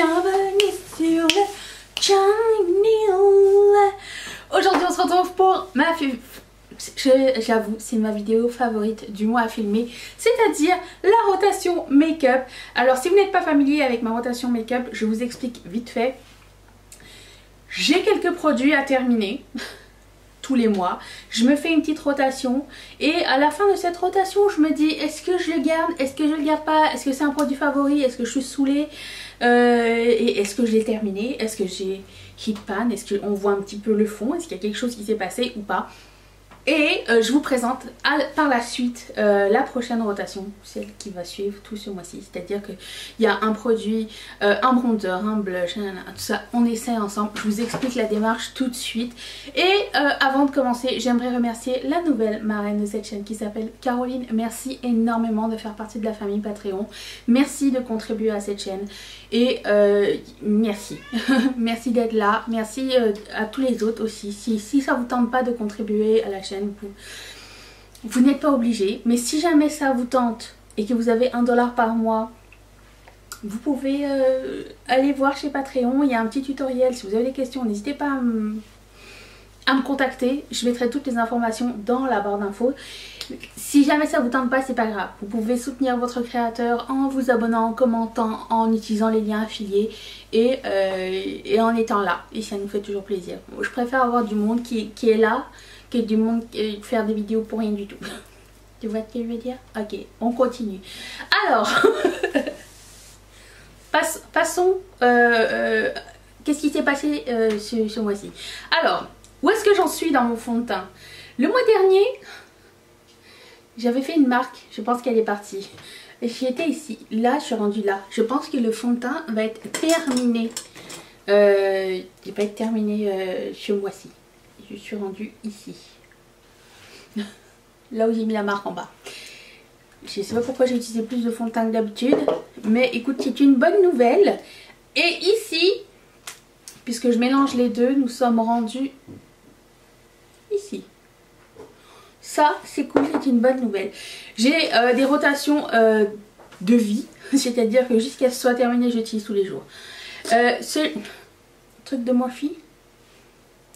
bienvenue sur le channel. Aujourd'hui on se retrouve pour ma j'avoue c'est ma vidéo favorite du mois à filmer, c'est-à-dire la rotation make-up. Alors si vous n'êtes pas familier avec ma rotation make-up, je vous explique vite fait. J'ai quelques produits à terminer tous les mois, je me fais une petite rotation et à la fin de cette rotation je me dis est-ce que je le garde, est-ce que je le garde pas, est-ce que c'est un produit favori, est-ce que je suis saoulée et est-ce que je l'ai terminé, est-ce que j'ai hit pan, est-ce qu'on voit un petit peu le fond, est-ce qu'il y a quelque chose qui s'est passé ou pas. Et je vous présente par la suite la prochaine rotation, celle qui va suivre tout ce mois-ci. C'est-à-dire qu'il y a un produit, un bronzer, un blush, tout ça, on essaie ensemble. Je vous explique la démarche tout de suite. Et avant de commencer, j'aimerais remercier la nouvelle marraine de cette chaîne qui s'appelle Caroline. Merci énormément de faire partie de la famille Patreon. Merci de contribuer à cette chaîne. Et merci. Merci d'être là. Merci à tous les autres aussi. Si ça vous tente pas de contribuer à la chaîne, vous n'êtes pas obligé, mais si jamais ça vous tente et que vous avez $1 par mois, vous pouvez aller voir chez Patreon, il y a un petit tutoriel. Si vous avez des questions, n'hésitez pas à me contacter, je mettrai toutes les informations dans la barre d'infos. Si jamais ça vous tente pas, c'est pas grave, vous pouvez soutenir votre créateur en vous abonnant, en commentant, en utilisant les liens affiliés et en étant là, et ça nous fait toujours plaisir. Je préfère avoir du monde qui est là que du monde faire des vidéos pour rien du tout. Tu vois ce que je veux dire? Ok, on continue. Alors, passons. Qu'est-ce qui s'est passé ce mois-ci? Alors, où est-ce que j'en suis dans mon fond de teint? Le mois dernier, j'avais fait une marque, je pense qu'elle est partie. J'étais ici, là je suis rendue là. Je pense que le fond de teint va être terminé. Il va être terminé ce mois-ci. Je suis rendue ici. Là où j'ai mis la marque en bas. Je sais pas pourquoi j'ai utilisé plus de fond de teint que d'habitude. Mais écoute, c'est une bonne nouvelle. Et ici, puisque je mélange les deux, nous sommes rendus ici. Ça, c'est cool, c'est une bonne nouvelle. J'ai des rotations de vie. C'est-à-dire que jusqu'à ce soit terminé, j'utilise tous les jours. Ce truc de Morphe,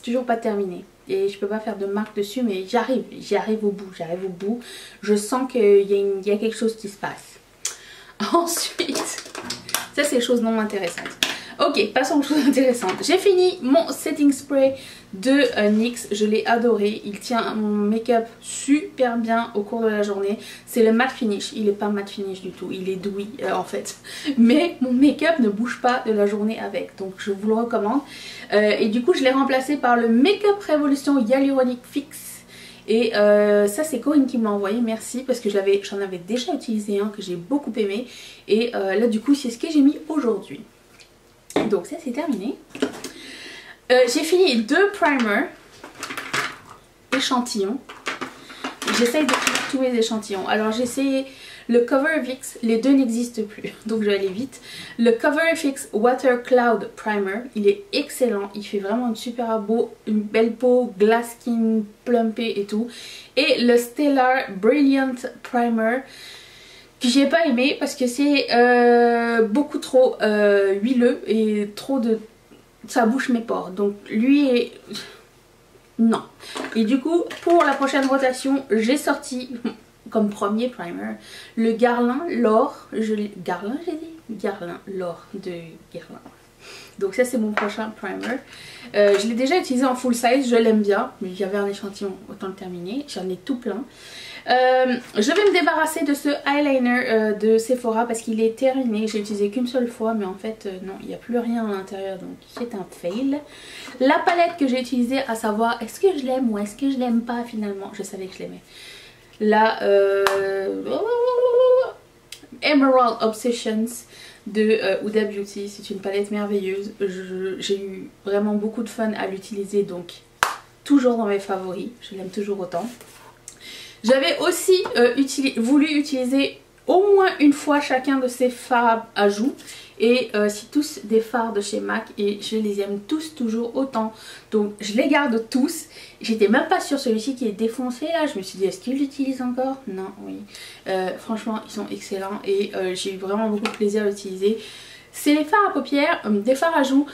toujours pas terminé. Et je peux pas faire de marque dessus, mais j'arrive au bout, je sens qu'il y a quelque chose qui se passe. Ensuite, ça c'est les choses non intéressantes. Ok, passons aux choses intéressantes. J'ai fini mon setting spray de NYX, je l'ai adoré, il tient mon make-up super bien au cours de la journée. C'est le matte finish, il est pas matte finish du tout, il est dewy en fait. Mais mon make-up ne bouge pas de la journée avec, donc je vous le recommande. Et du coup je l'ai remplacé par le Make-up Revolution Hyaluronic Fix. Et ça c'est Corinne qui me l'a envoyé, merci, parce que j'en avais déjà utilisé un que j'ai beaucoup aimé. Et là du coup c'est ce que j'ai mis aujourd'hui. Donc ça c'est terminé. J'ai fini 2 primers échantillons. J'essaye de finir tous mes échantillons. Alors j'ai essayé le Cover FX, les deux n'existent plus, donc je vais aller vite. Le Cover FX Water Cloud Primer, il est excellent, il fait vraiment une belle peau, glass skin, plumpé et tout. Et le Stellar Brilliant Primer, que j'ai pas aimé parce que c'est beaucoup trop huileux et trop de... ça bouche mes pores, donc lui est... non. Et du coup pour la prochaine rotation j'ai sorti comme premier primer le Guerlain L'Or, Guerlain j'ai dit? Guerlain L'Or de Guerlain. Donc ça c'est mon prochain primer. Je l'ai déjà utilisé en full size, je l'aime bien, mais j'avais un échantillon, autant le terminer, j'en ai tout plein. Je vais me débarrasser de ce eyeliner de Sephora parce qu'il est terminé, j'ai utilisé qu'une seule fois, mais en fait non, il n'y a plus rien à l'intérieur, donc c'est un fail. La palette que j'ai utilisée, à savoir est-ce que je l'aime ou est-ce que je l'aime pas finalement, je savais que je l'aimais. La Emerald Obsessions de Huda Beauty, c'est une palette merveilleuse, j'ai eu vraiment beaucoup de fun à l'utiliser, donc toujours dans mes favoris, je l'aime toujours autant. J'avais aussi voulu utiliser au moins une fois chacun de ces fards à joues. Et c'est tous des fards de chez MAC et je les aime tous toujours autant. Donc je les garde tous. J'étais même pas sur celui-ci qui est défoncé là. Je me suis dit est-ce qu'il l'utilise encore? Non, oui. Franchement ils sont excellents et j'ai eu vraiment beaucoup de plaisir à l'utiliser. C'est les fards à paupières, des fards à joues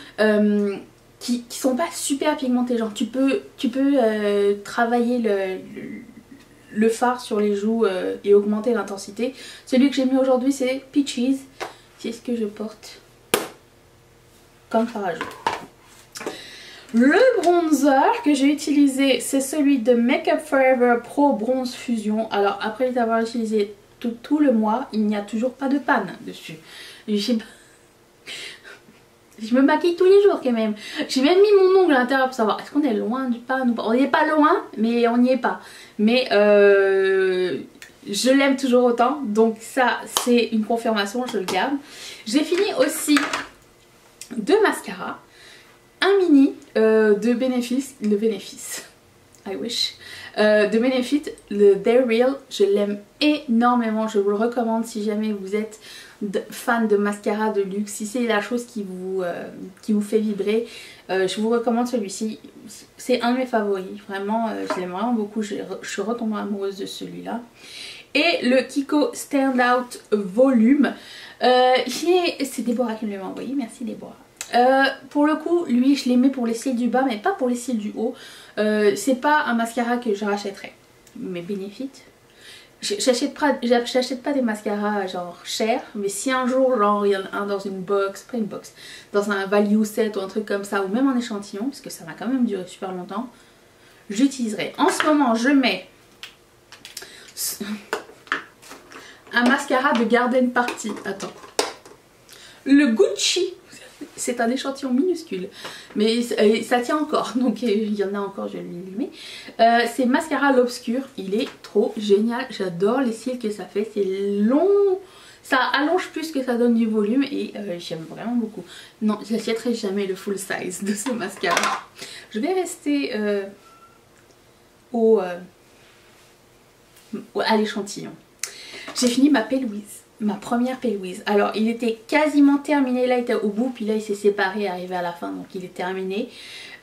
qui sont pas super pigmentés. Genre tu peux travailler le fard sur les joues et augmenter l'intensité. Celui que j'ai mis aujourd'hui c'est Peaches. C'est ce que je porte comme fard à joues. Le bronzer que j'ai utilisé c'est celui de Make Up For Ever Pro Bronze Fusion. Alors après l'avoir utilisé tout le mois, il n'y a toujours pas de panne dessus. Je me maquille tous les jours quand même. J'ai même mis mon ongle à l'intérieur pour savoir est-ce qu'on est loin du pan ou pas. On n'est pas loin mais on n'y est pas. Mais je l'aime toujours autant. Donc ça c'est une confirmation, je le garde. J'ai fini aussi deux mascaras. Un mini de Benefit, I wish, de Benefit, le They're Real, je l'aime énormément, je vous le recommande si jamais vous êtes fan de mascara de luxe, si c'est la chose qui vous fait vibrer, je vous recommande celui-ci, c'est un de mes favoris, vraiment, je l'aime vraiment beaucoup, je suis retombée amoureuse de celui-là. Et le Kiko Standout Volume, c'est Déborah qui me l'a envoyé, merci Déborah. Pour le coup, lui je l'ai mis pour les cils du bas mais pas pour les cils du haut. C'est pas un mascara que je rachèterais. Mais Benefit, j'achète pas des mascaras genre chers. Mais si un jour genre il y en a un dans une box, pas une box, dans un value set ou un truc comme ça, ou même en échantillon, parce que ça va quand même durer super longtemps, j'utiliserai. En ce moment je mets un mascara de Garden Party. Attends, le Gucci. C'est un échantillon minuscule, mais ça tient encore, donc il y en a encore, je vais l'allumer. C'est Mascara l'Obscur, il est trop génial, j'adore les cils que ça fait, c'est long, ça allonge plus que ça donne du volume et j'aime vraiment beaucoup. Non, j'achèterai jamais le full size de ce mascara. Je vais rester à l'échantillon. J'ai fini ma P-Louise. Ma première P-Louise. Alors il était quasiment terminé, là il était au bout, puis là il s'est séparé, arrivé à la fin, donc il est terminé.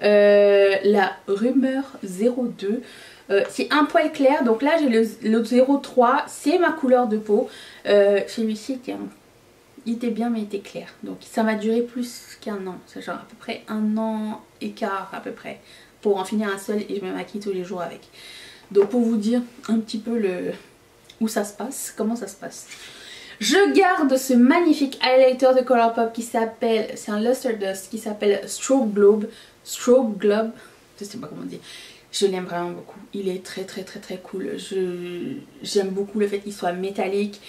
La Rumeur 02, c'est un poil clair, donc là j'ai le 03, c'est ma couleur de peau. Celui-ci il était bien mais il était clair, donc ça m'a duré plus qu'un an, c'est genre à peu près un an et quart à peu près, pour en finir un seul et je me maquille tous les jours avec. Donc pour vous dire un petit peu où ça se passe, comment ça se passe. Je garde ce magnifique highlighter de Colourpop qui s'appelle, c'est un Luster Dust qui s'appelle Strobe Globe, je sais pas comment dire. Je l'aime vraiment beaucoup, il est très cool, j'aime beaucoup le fait qu'il soit métallique,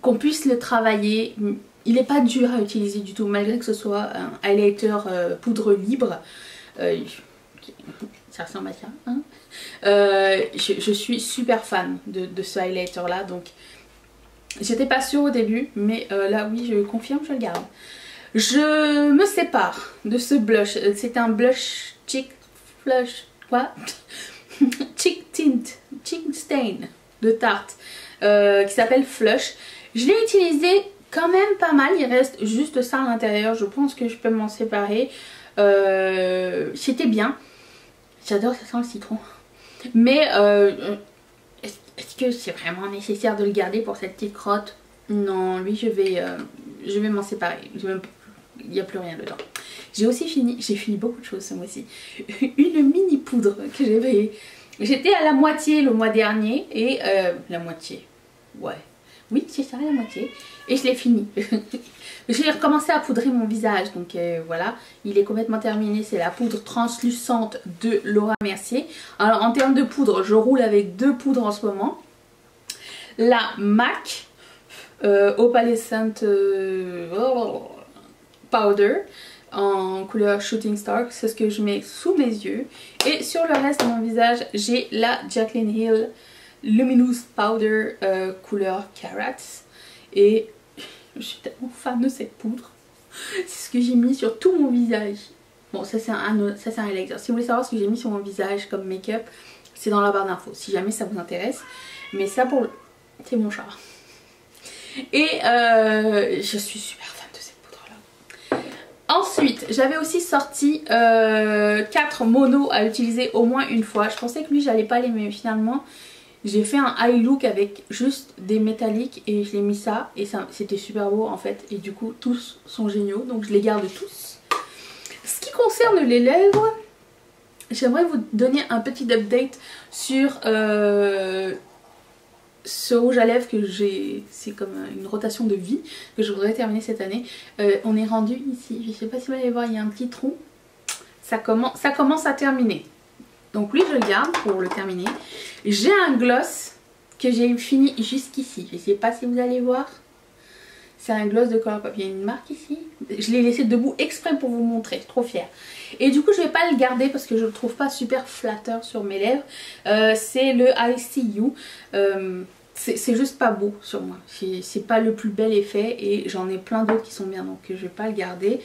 qu'on puisse le travailler, il n'est pas dur à utiliser du tout malgré que ce soit un highlighter poudre libre, ça ressemble à ça, hein. Je suis super fan de ce highlighter là, donc j'étais pas sûre au début, mais là oui je confirme, je le garde. Je me sépare de ce blush, c'est un blush Cheek Flush, quoi Cheek Tint, Cheek Stain de Tarte qui s'appelle Flush. Je l'ai utilisé quand même pas mal, il reste juste ça à l'intérieur, je pense que je peux m'en séparer. C'était bien, j'adore, ça sent le citron, mais est-ce que c'est vraiment nécessaire de le garder pour cette petite crotte? Non, lui je vais m'en séparer. Il n'y a plus rien dedans. J'ai aussi fini, j'ai fini beaucoup de choses ce mois-ci. Une mini poudre que j'avais. J'étais à la moitié le mois dernier et la moitié. Ouais. Oui, c'est ça, la moitié. Et je l'ai fini. J'ai recommencé à poudrer mon visage. Donc voilà, il est complètement terminé. C'est la poudre translucente de Laura Mercier. Alors en termes de poudre, je roule avec deux poudres en ce moment. La MAC Opalescent Powder en couleur Shooting Star. C'est ce que je mets sous mes yeux. Et sur le reste de mon visage, j'ai la Jaclyn Hill Luminous Powder couleur Carats. Et je suis tellement fan de cette poudre. C'est ce que j'ai mis sur tout mon visage. Bon, ça c'est un highlighter. Si vous voulez savoir ce que j'ai mis sur mon visage comme make-up, c'est dans la barre d'infos. Si jamais ça vous intéresse. Mais ça pour c'est mon chat. Et je suis super fan de cette poudre là. Ensuite, j'avais aussi sorti 4 monos à utiliser au moins une fois. Je pensais que lui j'allais pas l'aimer, mais finalement J'ai fait un eye look avec juste des métalliques et je l'ai mis ça et ça c'était super beau en fait. Et du coup tous sont géniaux donc je les garde tous. Ce qui concerne les lèvres, j'aimerais vous donner un petit update sur ce rouge à lèvres que j'ai, c'est comme une rotation de vie que je voudrais terminer cette année. On est rendu ici, je sais pas si vous allez voir, il y a un petit trou. Ça commence à terminer. Donc lui je le garde pour le terminer. J'ai un gloss que j'ai fini jusqu'ici. Je sais pas si vous allez voir. C'est un gloss de Colourpop. Il y a une marque ici. Je l'ai laissé debout exprès pour vous montrer. Trop fière. Et du coup je vais pas le garder parce que je le trouve pas super flatteur sur mes lèvres. C'est le I See You. C'est juste pas beau sur moi. C'est pas le plus bel effet et j'en ai plein d'autres qui sont bien donc je vais pas le garder.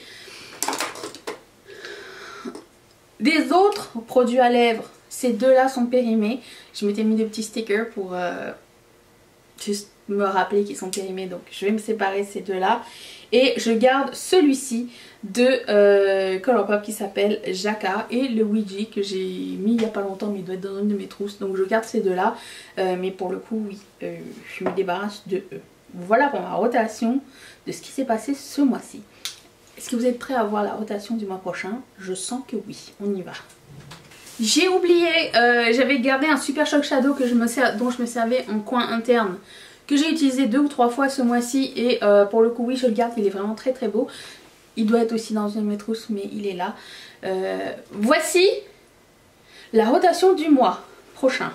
Des autres produits à lèvres, ces deux-là sont périmés. Je m'étais mis des petits stickers pour juste me rappeler qu'ils sont périmés. Donc je vais me séparer de ces deux-là. Et je garde celui-ci de Colourpop qui s'appelle Jacquard. Et le Ouija que j'ai mis il n'y a pas longtemps mais il doit être dans une de mes trousses. Donc je garde ces deux-là. Mais pour le coup, oui, je me débarrasse de eux. Voilà pour ma rotation de ce qui s'est passé ce mois-ci. Est-ce que vous êtes prêts à voir la rotation du mois prochain? Je sens que oui, on y va. J'ai oublié, j'avais gardé un Super Shock Shadow que dont je me servais en coin interne, que j'ai utilisé 2 ou 3 fois ce mois-ci et pour le coup oui je le garde, il est vraiment très très beau. Il doit être aussi dans une de mes trousses mais il est là. Voici la rotation du mois prochain.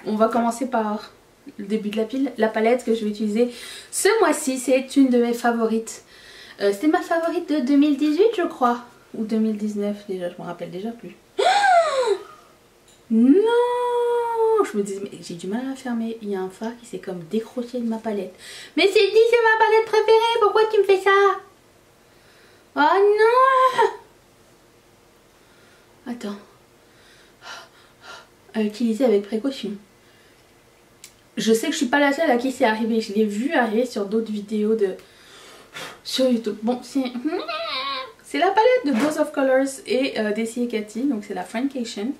On va commencer par le début de la pile. La palette que je vais utiliser ce mois-ci, c'est une de mes favorites. C'était ma favorite de 2018 je crois. Ou 2019 déjà, je me rappelle déjà plus. Non, je me disais mais j'ai du mal à fermer. Il y a un phare qui s'est comme décroché de ma palette. Mais c'est dit c'est ma palette préférée, pourquoi tu me fais ça? Oh non. Attends. À utiliser avec précaution. Je sais que je suis pas la seule à qui c'est arrivé. Je l'ai vu arriver sur d'autres vidéos sur YouTube. Bon, c'est la palette de Dose of Colors et Desi et Cathy. Donc c'est la Francation.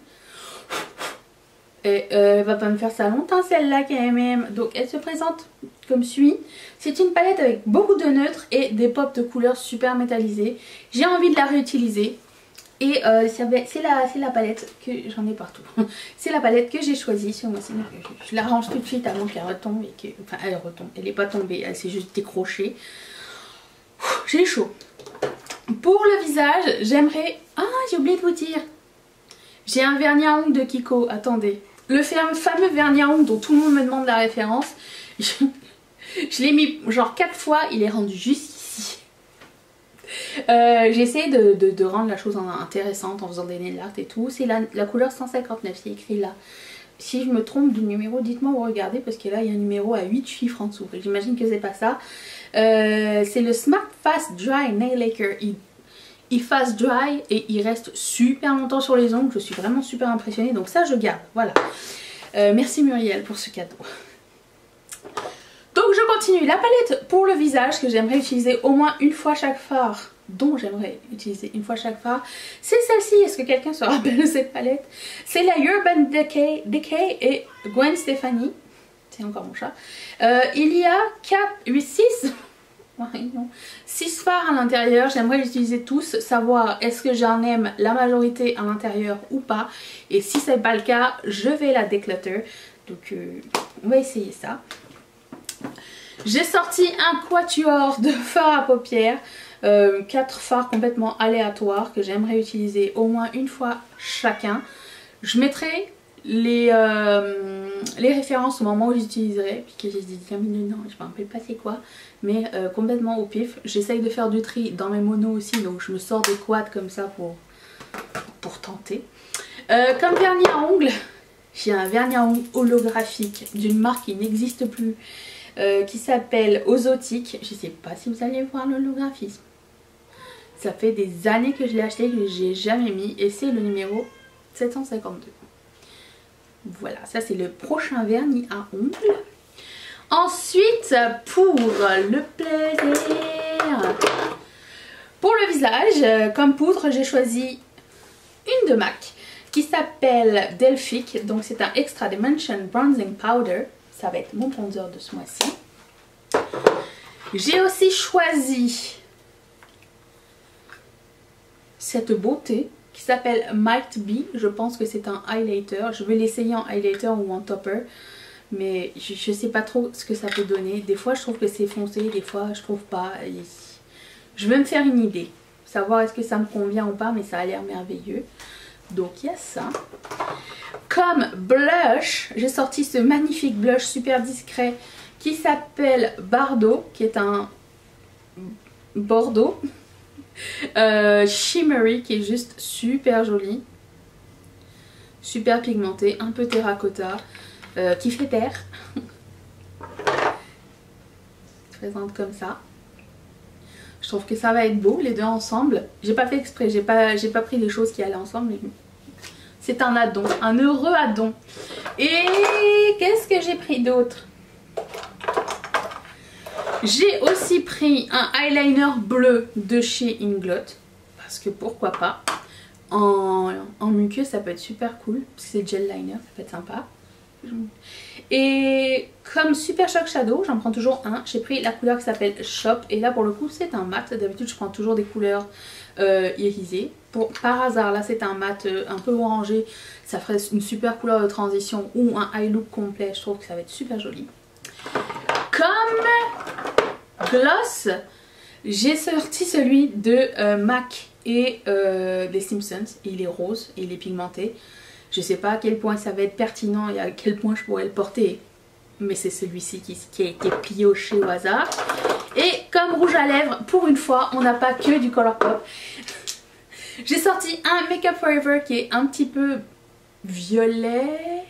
Et elle va pas me faire ça longtemps celle-là quand même. Donc elle se présente comme suit. C'est une palette avec beaucoup de neutres et des pops de couleurs super métallisées. J'ai envie de la réutiliser. Et c'est la palette que j'en ai partout. C'est la palette que j'ai choisie sur moi. Je la range tout de suite avant qu'elle retombe. Enfin elle retombe, elle n'est pas tombée, elle s'est juste décrochée. J'ai chaud. Pour le visage, j'aimerais... Ah, j'ai oublié de vous dire. J'ai un vernis à ongles de Kiko, attendez. Le fameux vernis à ongles dont tout le monde me demande la référence. Je l'ai mis genre 4 fois, il est rendu juste ici. J'ai essayé de rendre la chose intéressante en faisant des nail art et tout. C'est la couleur 159, c'est écrit là. Si je me trompe du numéro, dites-moi où regardez parce que là il y a un numéro à 8 chiffres en dessous. J'imagine que c'est pas ça. C'est le Smart Fast Dry Nail Lacquer. Il fast dry et il reste super longtemps sur les ongles. Je suis vraiment super impressionnée. Donc ça je garde. Voilà. Merci Muriel pour ce cadeau. Donc je continue. La palette pour le visage que j'aimerais utiliser au moins une fois chaque fard. Dont j'aimerais utiliser une fois chaque fard. C'est celle-ci. Est-ce que quelqu'un se rappelle de cette palette? C'est la Urban Decay et Gwen Stefani. C'est encore mon chat. Il y a 6 fards à l'intérieur. J'aimerais les utiliser tous. Savoir est-ce que j'en aime la majorité à l'intérieur ou pas. Et si c'est pas le cas, je vais la déclutter. Donc on va essayer ça. J'ai sorti un quatuor de fards à paupières. 4 fards complètement aléatoires que j'aimerais utiliser au moins une fois chacun. Je mettrai les références au moment où j'utiliserai, puis que j'ai dit bien dedans, je me rappelle pas c'est quoi, mais complètement au pif. J'essaye de faire du tri dans mes monos aussi, donc je me sors des quads comme ça pour tenter. Comme vernis à ongles, j'ai un vernis à ongles holographique d'une marque qui n'existe plus, qui s'appelle Ozotic. Je sais pas si vous allez voir l'holographisme. Ça fait des années que je l'ai acheté, que j'ai jamais mis, et c'est le numéro 752. Voilà, ça c'est le prochain vernis à ongles. Ensuite, pour le plaisir, pour le visage, comme poudre, j'ai choisi une de MAC qui s'appelle Delphic. Donc c'est un Extra Dimension Bronzing Powder. Ça va être mon bronzer de ce mois-ci. J'ai aussi choisi cette beauté qui s'appelle Might Be. Je pense que c'est un highlighter. Je vais l'essayer en highlighter ou en topper. Mais je sais pas trop ce que ça peut donner. Des fois je trouve que c'est foncé, des fois je trouve pas. Et je vais me faire une idée. Savoir est-ce que ça me convient ou pas, mais ça a l'air merveilleux. Donc il y a ça. Comme blush, j'ai sorti ce magnifique blush super discret qui s'appelle Bardo, qui est un bordeaux shimmery, qui est juste super joli, super pigmenté, un peu terracotta, qui fait terre. Je présente comme ça. Je trouve que ça va être beau les deux ensemble. J'ai pas fait exprès, j'ai pas pris les choses qui allaient ensemble, mais c'est un addon, un heureux addon. Et qu'est-ce que j'ai pris d'autre? J'ai aussi pris un eyeliner bleu de chez Inglot, parce que pourquoi pas. En muqueux ça peut être super cool, parce que c'est gel liner, ça peut être sympa. Et comme Super Shock Shadow, j'en prends toujours un. J'ai pris la couleur qui s'appelle Shop, et là pour le coup c'est un mat. D'habitude je prends toujours des couleurs irisées. Par hasard là c'est un mat un peu orangé, ça ferait une super couleur de transition ou un eye look complet. Je trouve que ça va être super joli. Comme gloss, j'ai sorti celui de MAC et des Simpsons. Il est rose et il est pigmenté. Je sais pas à quel point ça va être pertinent et à quel point je pourrais le porter, mais c'est celui-ci qui a été pioché au hasard. Et comme rouge à lèvres, pour une fois on n'a pas que du Colourpop. J'ai sorti un Make Up Forever qui est un petit peu violet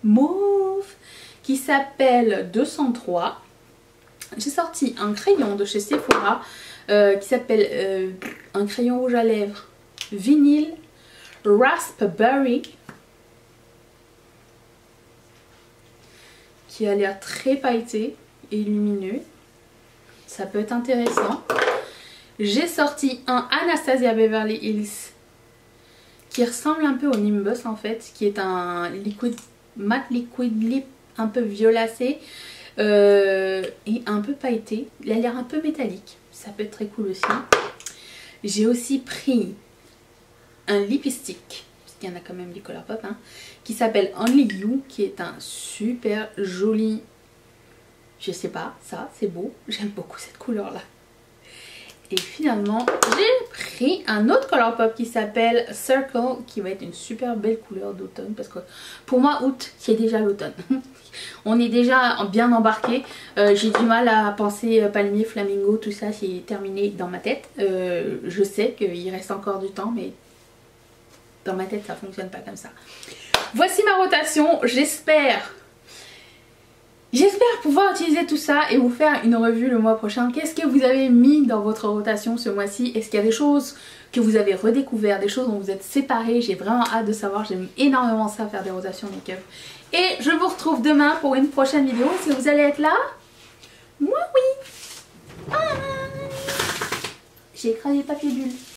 mauve, qui s'appelle 203. J'ai sorti un crayon de chez Sephora qui s'appelle un crayon rouge à lèvres vinyle raspberry, qui a l'air très pailleté et lumineux. Ça peut être intéressant. J'ai sorti un Anastasia Beverly Hills qui ressemble un peu au Nimbus en fait, qui est un matte liquid lip un peu violacé et un peu pailleté. Il a l'air un peu métallique, ça peut être très cool aussi. J'ai aussi pris un lipstick, parce qu'il y en a quand même du Colourpop, hein, qui s'appelle Only You, qui est un super joli, je sais pas, ça c'est beau, j'aime beaucoup cette couleur là. Et finalement j'ai pris un autre Colourpop qui s'appelle Circle, qui va être une super belle couleur d'automne, parce que pour moi août c'est déjà l'automne. On est déjà bien embarqué. J'ai du mal à penser palmier, flamingo, tout ça c'est terminé dans ma tête. Je sais qu'il reste encore du temps, mais dans ma tête ça fonctionne pas comme ça. Voici ma rotation, j'espère pouvoir utiliser tout ça et vous faire une revue le mois prochain. Qu'est-ce que vous avez mis dans votre rotation ce mois-ci? Est-ce qu'il y a des choses que vous avez redécouvert, des choses dont vous êtes séparés? J'ai vraiment hâte de savoir, j'aime énormément ça, faire des rotations make-up. Et je vous retrouve demain pour une prochaine vidéo. Est-ce que vous allez être là? Moi oui. Bye. J'ai écrasé le papier bulle.